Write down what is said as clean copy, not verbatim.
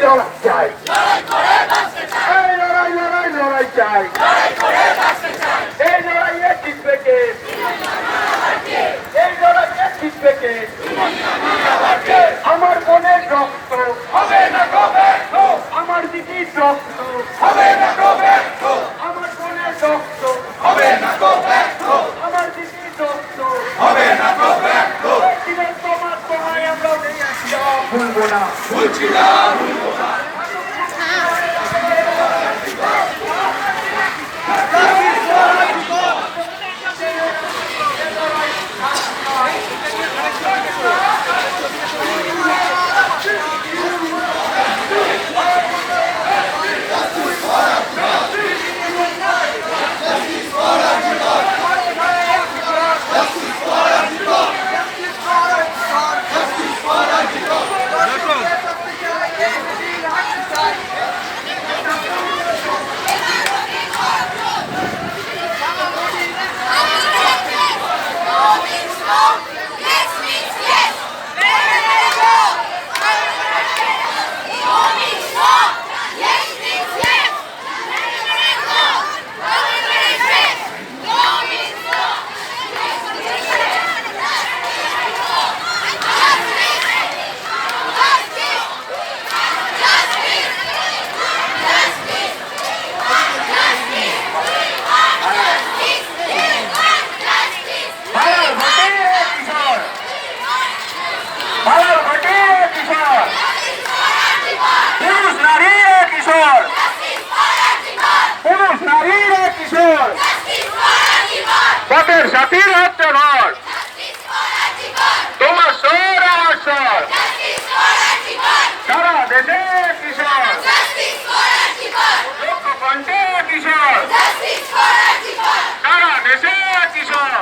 লড়াই চাই, এই লড়াই চাই, এই লড়াইয়ে জিতবে কে, এই লড়াইয়ে জিতবে কে? আমার বোনের রক্ত হবে না গো ব্যর্থ, আমার দিদির রক্ত হবে না গো ব্যর্থ, আমার বোনের রক্ত হবে না গো ব্যর্থ, আমার দিদির রক্ত হবে না গো ব্যর্থ। তোমার তোমায় আমরা ভুলবো না, ভুলছি না, ভুলবো না। পথের সাথীর হচ্ছে ঘর, তোমার স্বর আমার স্বর, সারা দেশে কিশোর, লক্ষ্যকণ্ঠে কিশোর, সারা দেশে কিশোর।